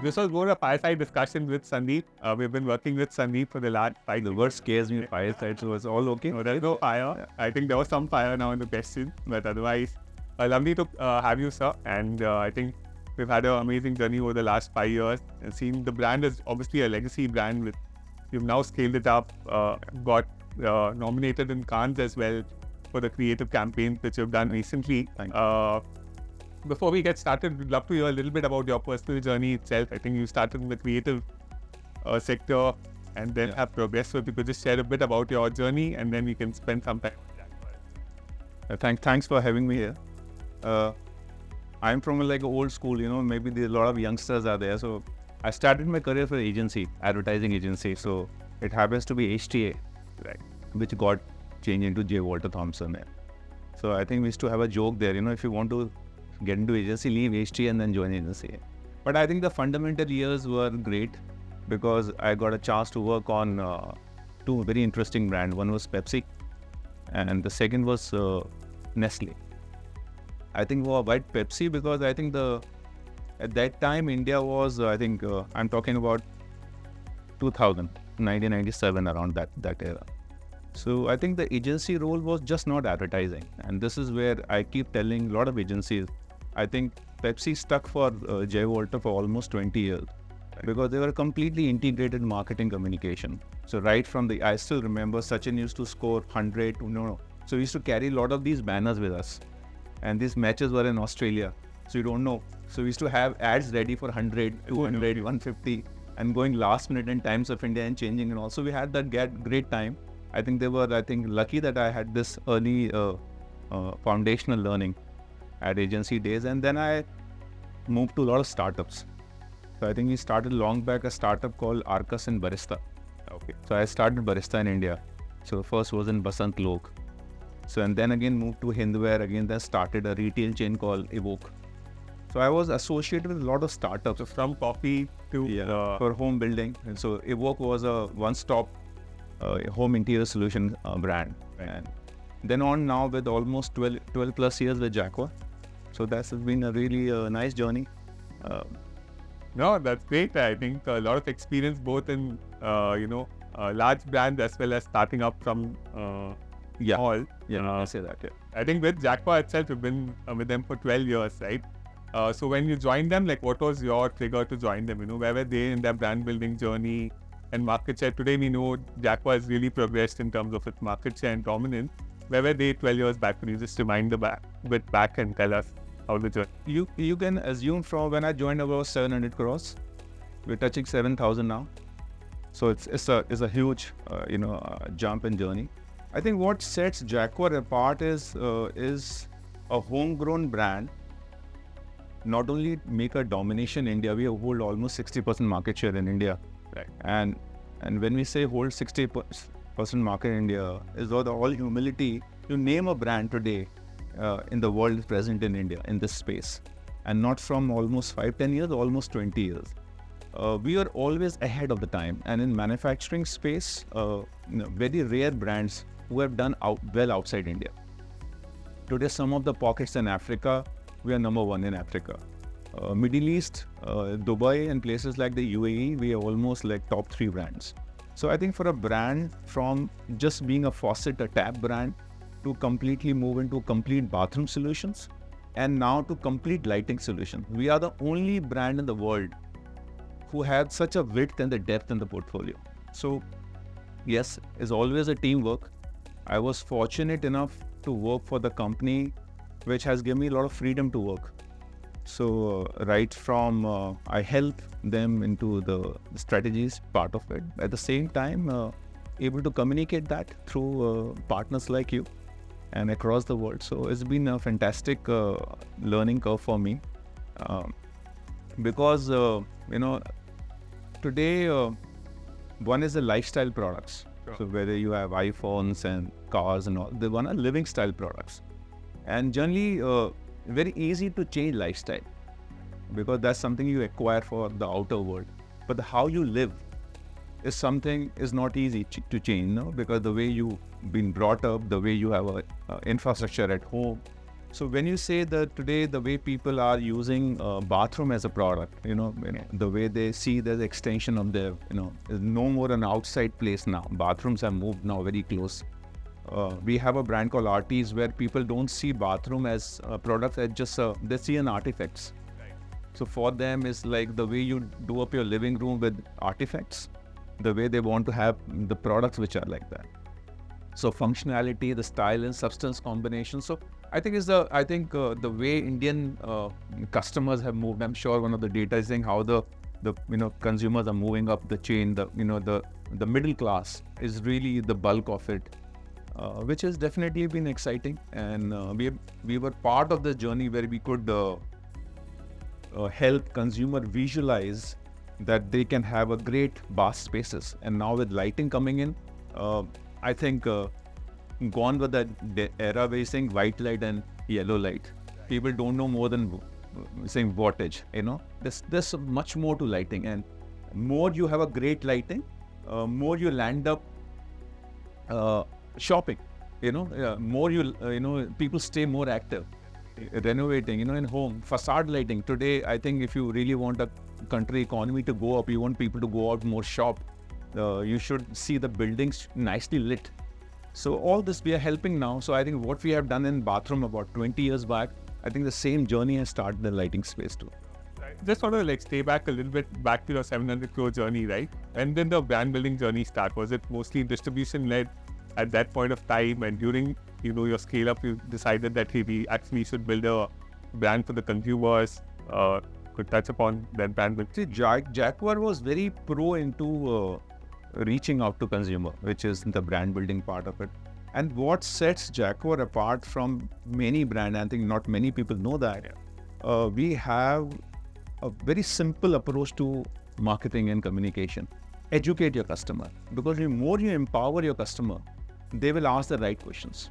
this was more a fireside discussion with Sandeep. We've been working with Sandeep for the last 5 The word scares me, fireside, so it's all okay. No, there is no fire. Yeah. I think there was some fire now in the question, but otherwise, lovely to have you, sir. And I think we've had an amazing journey over the last 5 years. And seeing the brand is obviously a legacy brand. You've now scaled it up, got nominated in Cannes as well for the creative campaigns which you've done recently. Thank you. Before we get started, we'd love to hear a little bit about your personal journey itself. I think you started in the creative sector and then have progressed. So if you could just share a bit about your journey, and then we can spend some time on that. Thanks for having me here. I'm from like old school, maybe a lot of youngsters are there. So I started my career for agency, advertising agency. So it happens to be HTA, Right. which got changed into J. Walter Thompson. So I think we used to have a joke there, if you want to get into agency, leave HTA and then join agency. But I think the fundamental years were great because I got a chance to work on two very interesting brands. One was Pepsi and the second was Nestle. I think why Pepsi because I think at that time India was, I'm talking about 2000, 1997, around that era. So I think the agency role was just not advertising. And this is where I keep telling a lot of agencies, I think Pepsi stuck for J. Walter for almost 20 years because they were completely integrated marketing communication. So right from I still remember Sachin used to score 100, So we used to carry a lot of these banners with us. And these matches were in Australia. So you don't know. So we used to have ads ready for 100, 200, 150 and going last minute in Times of India and changing. And also we had that great time. I think they were, lucky that I had this early foundational learning at agency days. And then I moved to a lot of startups. So I think we started long back a startup called Arcus and Barista. Okay. So I started Barista in India. So first was in Basant Lok. So and then again moved to Hindware, then started a retail chain called Evoke. So I was associated with a lot of startups. So from coffee to for home building. And so Evoke was a one-stop home interior solution brand. Right. And then on now with almost 12 plus years with Jaquar. So that's been a really nice journey. No, that's great. I think a lot of experience both in, large brands as well as starting up from small. I say that. Yeah. I think with Jaquar itself, you've been with them for 12 years, right? So when you joined them, what was your trigger to join them? Where were they in their brand building journey and market share? Today we know Jaquar has really progressed in terms of its market share and dominance. Where were they 12 years back? Can you just rewind a bit back and tell us how the journey? You can assume from when I joined about 700 crores. We're touching 7,000 now. So it's a huge jump in journey. I think what sets Jaquar apart is a homegrown brand. Not only make a domination in India, we hold almost 60% market share in India. Right. And when we say hold 60% market in India, is with all humility, you name a brand today in the world is present in India in this space. And not from almost 5-10 years, almost 20 years. We are always ahead of the time. And in manufacturing space, very rare brands who have done well outside India. Today, some of the pockets in Africa, we are number one in Africa. Middle East, Dubai and places like the UAE, we are almost like top 3 brands. So I think for a brand from just being a faucet, a tap brand, to completely move into complete bathroom solutions and now to complete lighting solutions. We are the only brand in the world who had such a width and the depth in the portfolio. So yes, it's always a teamwork. I was fortunate enough to work for the company which has given me a lot of freedom to work. So right from I help them into the strategies part of it. At the same time, able to communicate that through partners like you and across the world. So it's been a fantastic learning curve for me because today one is the lifestyle products. Sure. So whether you have iPhones and cars and all, they want living style products. And generally, very easy to change lifestyle because that's something you acquire for the outer world. But how you live is not easy to change, because the way you've been brought up, the way you have a infrastructure at home, So when you say that today the way people are using bathroom as a product, the way they see the extension of their, is no more an outside place now. Bathrooms have moved now very close. We have a brand called Arties where people don't see bathroom as a product, as just they see an artifacts. So for them, it's like the way you do up your living room with artifacts, the way they want to have the products which are like that. So functionality, the style and substance combination. So I think the way Indian customers have moved. I'm sure one of the data is saying how the consumers are moving up the chain. The middle class is really the bulk of it, which has definitely been exciting. And we were part of the journey where we could help consumer visualize that they can have a great bath spaces. And now with lighting coming in, I think gone with that era where you're saying white light and yellow light. People don't know more than saying wattage. There's much more to lighting, and more you have a great lighting, more you land up shopping. More people stay more active. Renovating, in home, facade lighting. Today, I think if you really want a country economy to go up, you want people to go out more shop, you should see the buildings nicely lit. So all this we are helping now. So I think what we have done in bathroom about 20 years back, I think the same journey has started in the lighting space too. Just want to stay back a little bit back to your 700 crore journey, right? And then the brand building journey start. Was it mostly distribution led at that point of time? And during your scale up, you decided that we actually should build a brand for the consumers. Could touch upon that brand building. See, Jaquar was very pro into reaching out to consumer, which is the brand building part of it. And what sets Jaquar apart from many brands, I think not many people know that, we have a very simple approach to marketing and communication. Educate your customer, because the more you empower your customer, they will ask the right questions.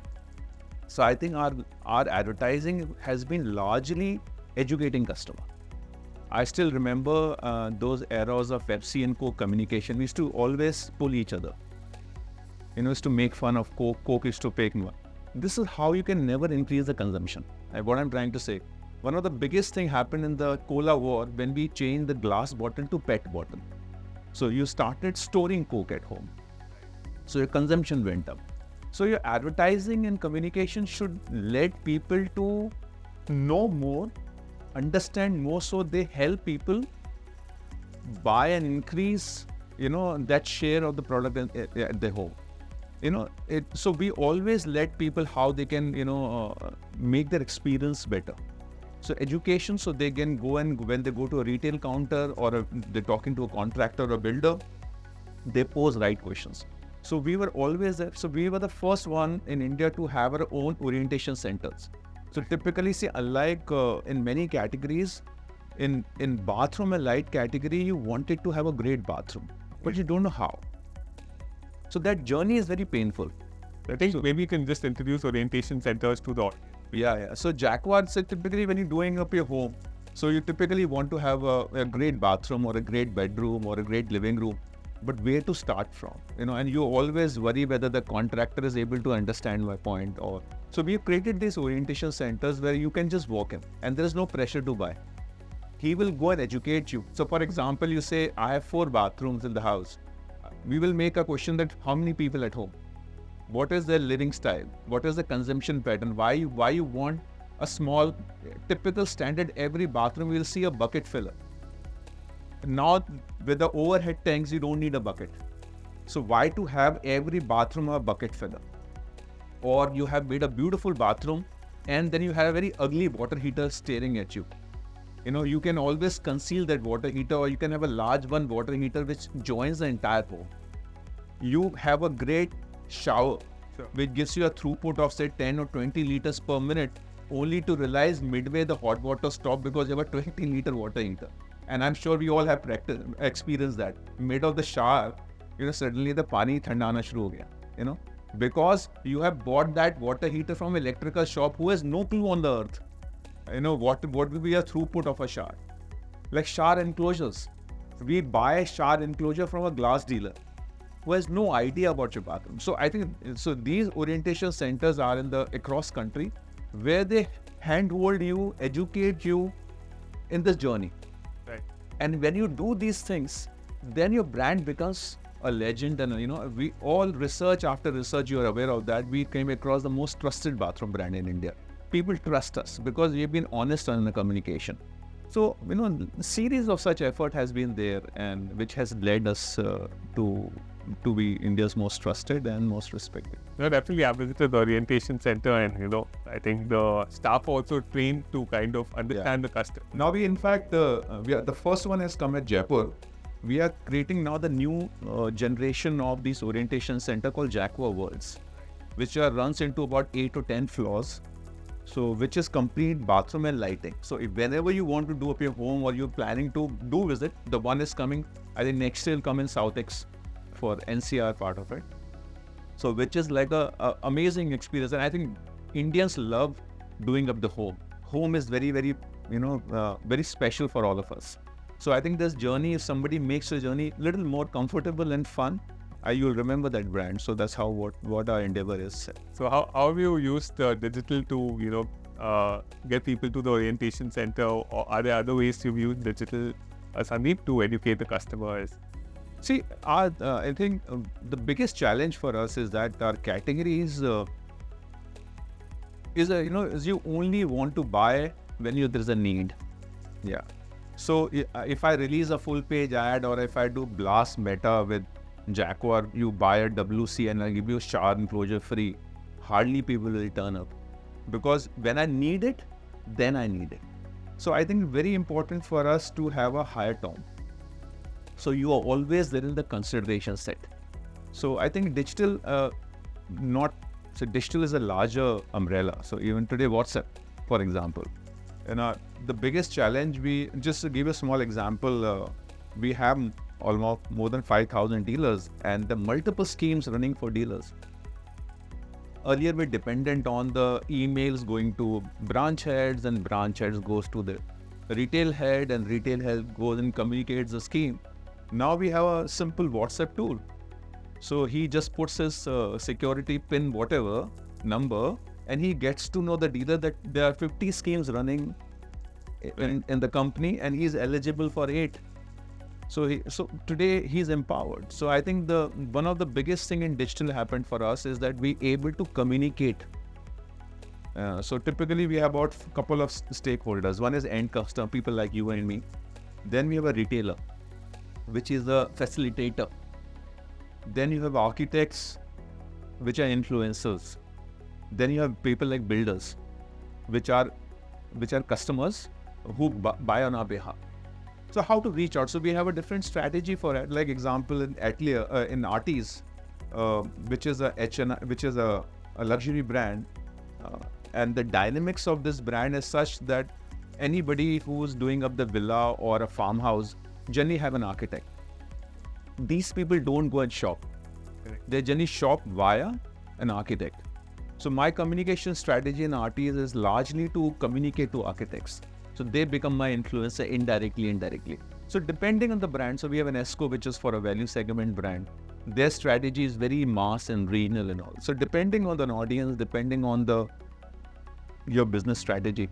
So I think our advertising has been largely educating customer. I still remember those eras of Pepsi and Coke communication. We used to always pull each other. Used to make fun of Coke. Coke used to pick one. This is how you can never increase the consumption. And what I'm trying to say, one of the biggest thing happened in the cola war when we changed the glass bottle to PET bottle. So you started storing Coke at home. So your consumption went up. So your advertising and communication should lead people to know more, understand more, so they help people buy and increase, that share of the product at their home. So we always let people how they can, make their experience better. So education, so they can go, and when they go to a retail counter or they're talking to a contractor or builder, they pose right questions. So we were always there. So we were the first one in India to have our own orientation centers. So typically, see, unlike in many categories, in bathroom and light category, you wanted to have a great bathroom, but you don't know how. So that journey is very painful. I think maybe you can just introduce orientation centers to the audience. Yeah. So Jaquar, so typically when you're doing up your home, so you typically want to have a great bathroom or a great bedroom or a great living room, but where to start from? And you always worry whether the contractor is able to understand my point. Or so we've created these orientation centers where you can just walk in and there is no pressure to buy. He will go and educate you. So for example, you say, I have 4 bathrooms in the house. We will make a question that how many people at home? What is their living style? What is the consumption pattern? Why you want a small, typical standard every bathroom, we'll see a bucket filler. Now with the overhead tanks, you don't need a bucket. So why to have every bathroom a bucket filler? Or you have made a beautiful bathroom and then you have a very ugly water heater staring at you. You can always conceal that water heater, or you can have a large one water heater which joins the entire home. You have a great shower, which gives you a throughput of say 10 or 20 liters per minute, only to realize midway the hot water stopped because you have a 20 liter water heater. And I'm sure we all have experienced that. Mid of the shower, suddenly the pani thandana shuru ho gaya, because you have bought that water heater from electrical shop who has no clue on the earth. What will be a throughput of a shower? Like shower enclosures. We buy a shower enclosure from a glass dealer who has no idea about your bathroom. So I think, these orientation centers are across country where they handhold you, educate you in this journey. Right. And when you do these things, then your brand becomes a legend. And we all research after research, you are aware of that. We came across the most trusted bathroom brand in India. People trust us because we've been honest in the communication. So, a series of such effort has been there, and which has led us to be India's most trusted and most respected. No, definitely. I visited the orientation center, and I think the staff also trained to kind of understand the customer. Now we, in fact, the first one has come at Jaipur. We are creating now the new generation of this orientation center called Jaquar Worlds, which runs into about 8 to 10 floors. So, which is complete bathroom and lighting. So, if whenever you want to do up your home or you're planning to do visit, the one is coming. I think next year will come in South X for NCR part of it. So, which is like a amazing experience, and I think Indians love doing up the home. Home is very, very, very special for all of us. So, I think this journey, if somebody makes the journey a little more comfortable and fun, you'll remember that brand. So that's how what our endeavor is. So how have you used digital to get people to the orientation center, or are there other ways you've used digital, Sandeep, to educate the customers? See, I think the biggest challenge for us is that our category is you only want to buy when there's a need. Yeah. So if I release a full page ad, or if I do blast meta with Jaquar, you buy a WC and I give you a shower enclosure free, hardly people will turn up, because when I need it, then I need it. So I think very important for us to have a higher tone. So you are always there in the consideration set. So I think digital, digital is a larger umbrella. So even today, WhatsApp, for example, the biggest challenge, just to give a small example, we have almost more than 5,000 dealers, and the multiple schemes running for dealers. Earlier, we're dependent on the emails going to branch heads, and branch heads goes to the retail head, and retail head goes and communicates the scheme. Now we have a simple WhatsApp tool. So he just puts his security pin, whatever number, and he gets to know the dealer that there are 50 schemes running in the company, and he's eligible for 8. So today he's empowered. So I think one of the biggest thing in digital happened for us is that we able to communicate. So typically we have about a couple of stakeholders. One is end customer, people like you and me. Then we have a retailer, which is a facilitator. Then you have architects, which are influencers. Then you have people like builders, which are customers who buy on our behalf. So how to reach out? So we have a different strategy for it. Like example in Atelier, in Artis, which is a luxury brand, and the dynamics of this brand is such that anybody who's doing up the villa or a farmhouse generally have an architect. These people don't go and shop. Correct. They generally shop via an architect. So my communication strategy in Artis is largely to communicate to architects. So they become my influencer indirectly. So depending on the brand, so we have an ESCO, which is for a value segment brand. Their strategy is very mass and regional and all. So depending on the audience, depending on your business strategy,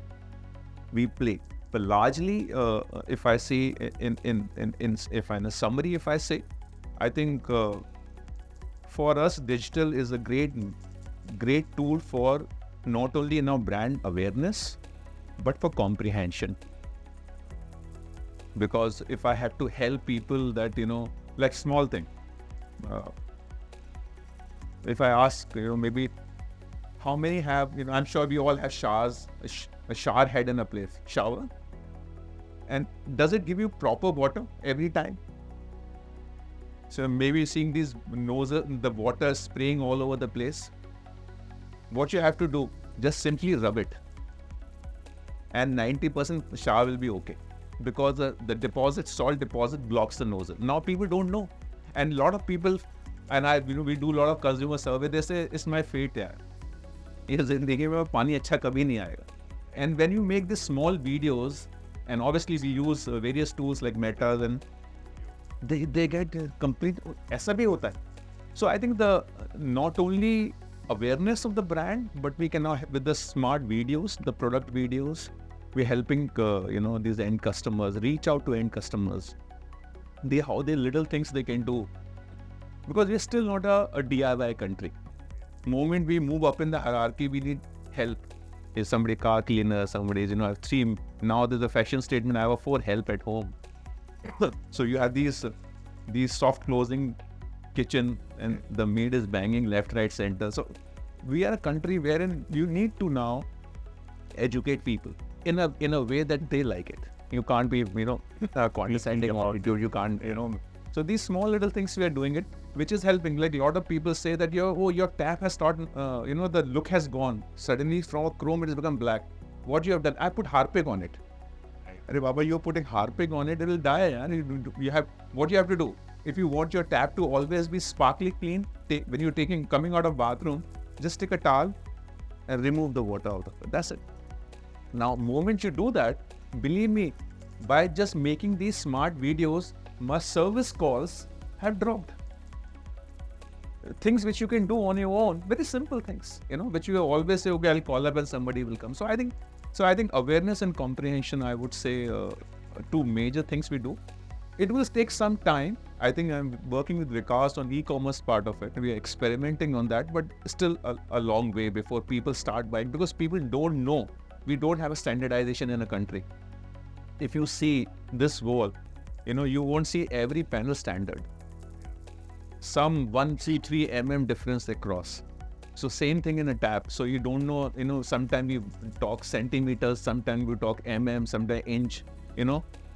we play. But largely, if I say in a summary, if I say, I think for us, digital is a great tool for not only brand awareness, but for comprehension. Because if I have to help people that, like small thing, if I ask, maybe how many have, I'm sure we all have showers, a shower head in a place, shower. And does it give you proper water every time? So maybe seeing these nozzle, the water spraying all over the place. What you have to do, just simply rub it. And 90% shower will be okay. Because the salt deposit blocks the nozzle. Now people don't know. And a lot of people, and we do a lot of consumer survey, they say, it's my fate, yaar. Ye zindagi mein pani acha kabhi nahi aayega. And when you make these small videos, and obviously we use various tools like Meta, and they get complete, aisa bhi hota hai. So I think not only awareness of the brand, but we can now, with the smart videos, the product videos, we're helping, these end customers reach out to end customers. How the little things they can do, because we're still not a DIY country. Moment we move up in the hierarchy, we need help. Is somebody car cleaner, somebody's, I have 3, now there's a fashion statement, I have 4 help at home. So you have these soft closing kitchen and the maid is banging left, right, center. So we are a country wherein you need to now educate people in a way that they like it. You can't be, condescending or you can't, So these small little things we are doing it, which is helping. Like a lot of people say that your tap has started, the look has gone. Suddenly from a chrome it has become black. What you have done? I put Harpic on it. Arey Baba, you're putting Harpic on it, it will die. You have what you have to do. If you want your tap to always be sparkly clean, when you're coming out of bathroom, just take a towel and remove the water out of it. That's it. Now, moment you do that, believe me, by just making these smart videos, my service calls have dropped. Things which you can do on your own, very simple things, which you always say, okay, I'll call up and somebody will come. So I think awareness and comprehension, I would say, 2 major things we do. It will take some time. I think I'm working with Vikas on e-commerce part of it. We are experimenting on that, but still a long way before people start buying, because people don't know. We don't have a standardization in a country. If you see this wall, you won't see every panel standard. Some 1-3 mm difference across. So same thing in a tap. So you don't know, sometimes we talk centimeters, sometimes we talk mm, sometimes inch,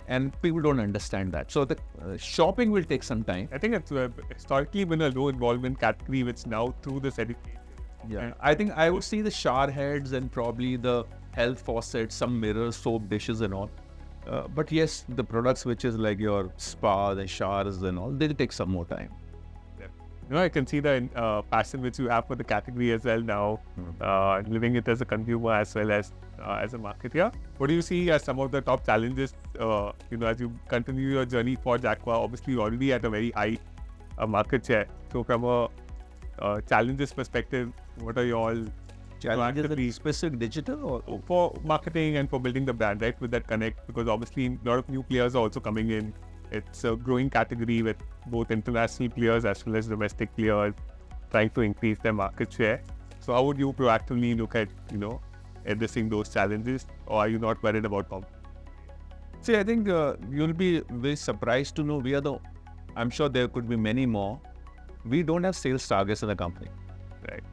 and people don't understand that. So the shopping will take some time. I think it's historically been a low involvement category, which now through this education. Yeah, I think I would see the shower heads and probably the health faucets, some mirrors, soap dishes and all. But yes, the products which is like your spa, the showers and all, they'll take some more time. I can see the passion which you have for the category as well now, living it as a consumer as well as a marketer. What do you see as some of the top challenges, as you continue your journey for Jaquar? Obviously, you're already at a very high market share. So from a challenges perspective, what are your challenges in specific digital or for marketing and for building the brand, right, with that connect? Because obviously a lot of new players are also coming in. It's a growing category with both international players as well as domestic players trying to increase their market share. So how would you proactively look at, addressing those challenges, or are you not worried about them? See, I think you'll be very surprised to know I'm sure there could be many more. We don't have sales targets in the company. Right.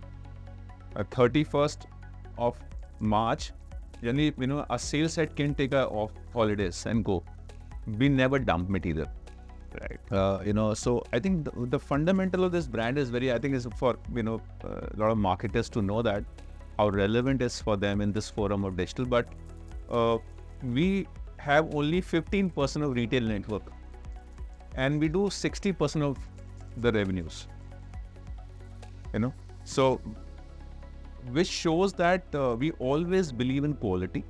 31st of March, a sales head can take off holidays and go. We never dump material. Right. So I think the fundamental of this brand is is for, a lot of marketers to know that how relevant is for them in this forum of digital. But we have only 15% of retail network and we do 60% of the revenues, So which shows that we always believe in quality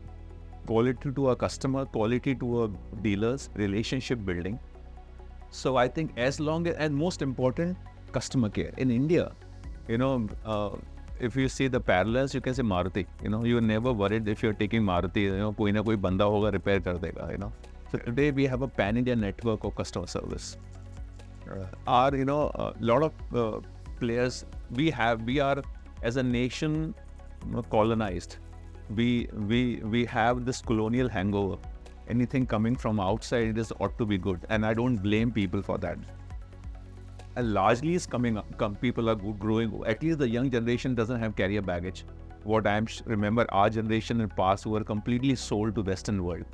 to our customer, quality to our dealers, relationship building. So I think as long as, and most important, customer care. In India, if you see the parallels, you can say Maruti. You're never worried if you're taking Maruti, koi na koi banda hoga repair kar dega, So today we have a pan-India network of customer service. A lot of players we are as a nation colonized. We have this colonial hangover. Anything coming from outside ought to be good, and I don't blame people for that. And largely is coming up. People are growing. At least the young generation doesn't have carrier baggage. What remember our generation in past were completely sold to Western world.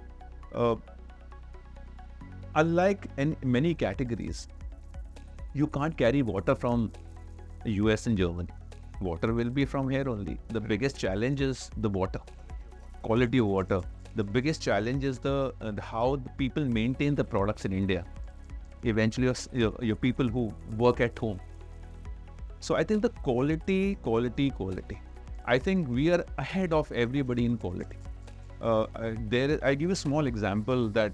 Unlike in many categories, you can't carry water from US and Germany. Water will be from here only. The biggest challenge is the water, quality of water. The biggest challenge is how the people maintain the products in India. Eventually, your people who work at home. So I think the quality. I think we are ahead of everybody in quality. I give a small example that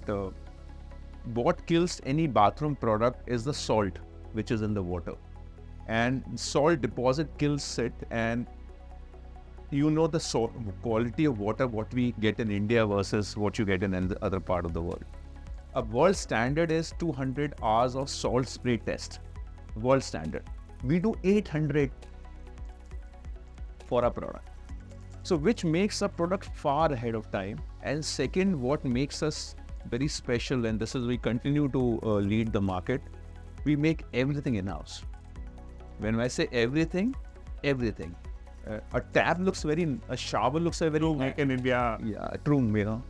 what kills any bathroom product is the salt which is in the water. and salt deposit kills it, and you know the quality of water what we get in India versus what you get in the other part of the world. A world standard is 200 hours of salt spray test. World standard. We do 800 for a product. So which makes a product far ahead of time. And second, what makes us very special, and this is we continue to lead the market, we make everything in-house. When I say everything, everything. A tap looks a shower looks very like in India. Yeah, true,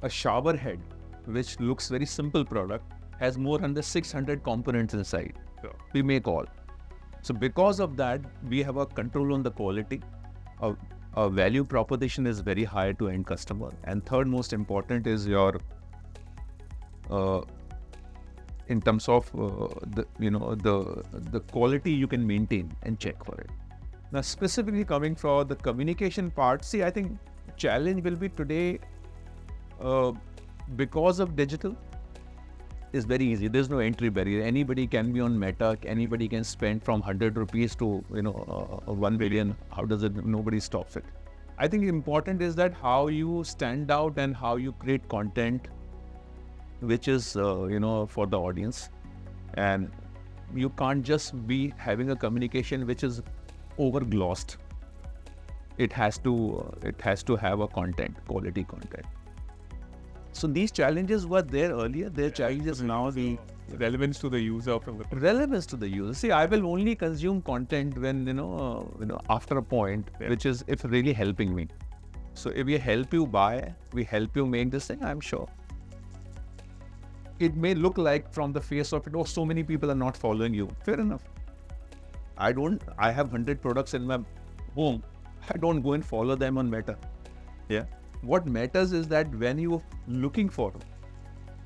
a shower head, which looks very simple product, has more than 600 components inside. Sure. We make all. So because of that, we have a control on the quality. Our value proposition is very high to end customer. And third most important is your, in terms of the quality you can maintain and check for it. Now specifically coming from the communication part, see, I think challenge will be today, because of digital, is very easy. There's no entry barrier. Anybody can be on Meta. Anybody can spend from 100 rupees to 1 billion. How does it? Nobody stops it. I think important is that how you stand out and how you create content, which is for the audience, and you can't just be having a communication which is over-glossed. It has to have a quality content. So these challenges were there earlier. Their challenges now, the relevance to the user from the relevance to the user. See, I will only consume content when after a point, which is if really helping me. So if we help you buy, we help you make this thing, I'm sure. It may look like from the face of it, oh, so many people are not following you. Fair enough. I have 100 products in my home. I don't go and follow them on Meta. Yeah. What matters is that when you're looking for,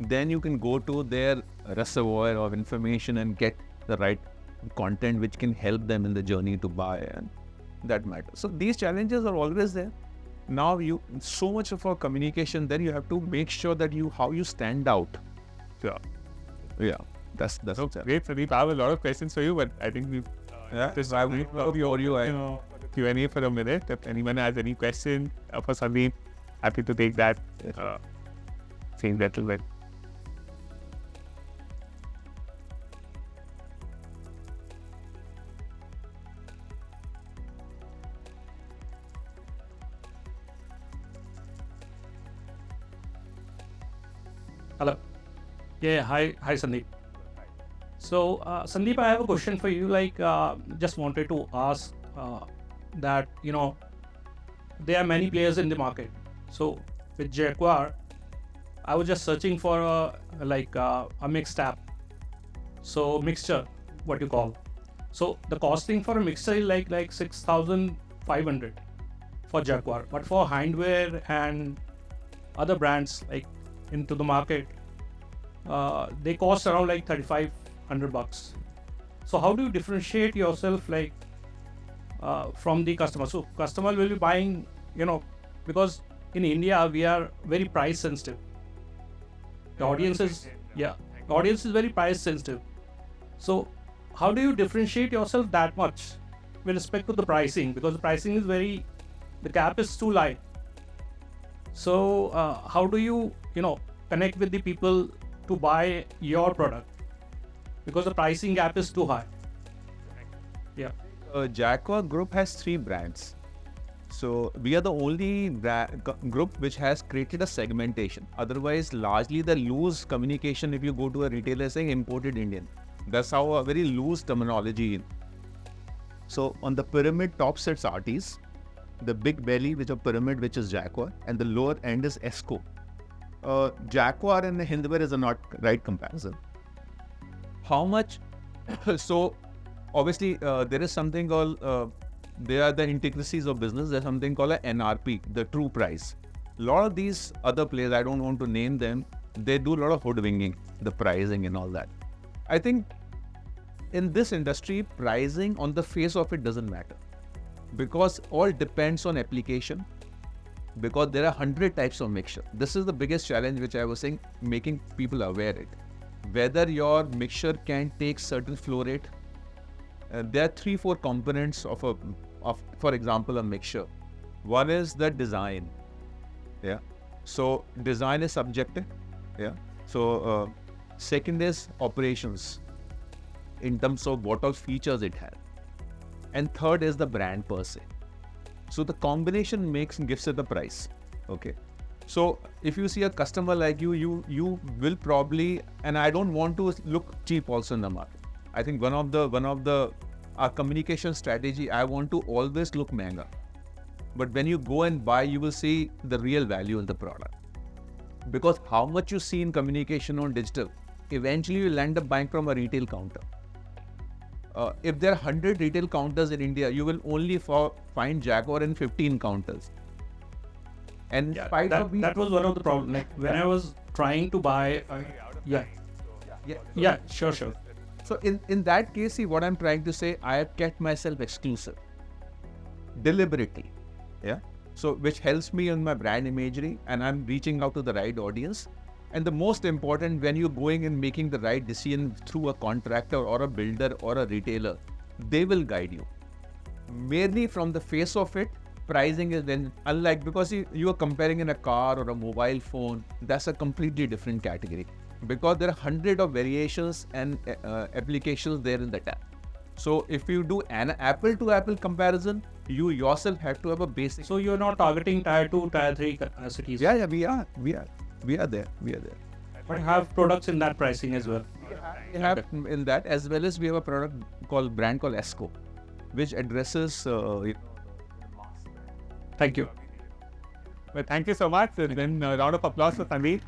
then you can go to their reservoir of information and get the right content which can help them in the journey to buy, and that matters. So these challenges are always there. Now so much of our communication, then you have to make sure that how you stand out. Sure. Yeah. That's great, Sandeep. I have a lot of questions for you, but I think we've Q&A for a minute. If anyone has any question for Sandeep, happy to take that. Same little bit. Hello. Yeah, hi Sandeep. So Sandeep, I have a question for you. Just wanted to ask that there are many players in the market. So with Jaquar, I was just searching for a mixed app. So mixture, what you call. So the costing for a mixture is like 6,500 for Jaquar, but for Hindware and other brands into the market, they cost around like $3,500. So how do you differentiate yourself from the customer? So customer will be buying, because in India we are very price sensitive. The audience is very price sensitive. So how do you differentiate yourself that much with respect to the pricing? Because the pricing is the cap is too high. So how do you connect with the people to buy your product? Because the pricing gap is too high. Yeah. Jaquar Group has 3 brands. So we are the only group which has created a segmentation. Otherwise, largely the loose communication, if you go to a retailer saying imported Indian, that's how a very loose terminology. So on the pyramid, top sits artists, the big belly, which is pyramid, which is Jaquar, and the lower end is Esco. Jaquar and Hindware is a not right comparison. How much? So obviously there is something called, there are the intricacies of business. There's something called a NRP, the true price. A lot of these other players, I don't want to name them, they do a lot of hoodwinking, the pricing and all that. I think in this industry, pricing on the face of it doesn't matter, because all depends on application, because there are 100 types of mixture. This is the biggest challenge which I was saying, making people aware it. whether your mixture can take certain flow rate. There are 3-4 components of for example, a mixture. One is the design. Yeah. So design is subjective. Yeah. So second is operations in terms of what all features it has. And third is the brand per se. So the combination gives it the price. Okay. So if you see a customer like you will probably, and I don't want to look cheap also in the market. I think one of the our communication strategy, I want to always look manga. But when you go and buy, you will see the real value in the product. Because how much you see in communication on digital, eventually you'll end up buying from a retail counter. If there are 100 retail counters in India, you will only find Jaquar in 15 counters. And that was one of the problems. Like when I was trying to buy, sure. So in that case, see what I'm trying to say, I have kept myself exclusive deliberately. Yeah. So which helps me in my brand imagery, and I'm reaching out to the right audience. And the most important, when you're going and making the right decision through a contractor or a builder or a retailer, they will guide you. Merely from the face of it, pricing is then unlike, because you are comparing in a car or a mobile phone, that's a completely different category. Because there are hundreds of variations and applications there in the tab. So if you do an apple to apple comparison, you yourself have to have a basic. So you're not targeting tier 2, tier 3 cities. Yeah, we are there. But have products in that pricing as well. We have in that, as well as we have a brand called Esco, which addresses. Thank you. Well, thank you so much. Then a round of applause for Sandeep.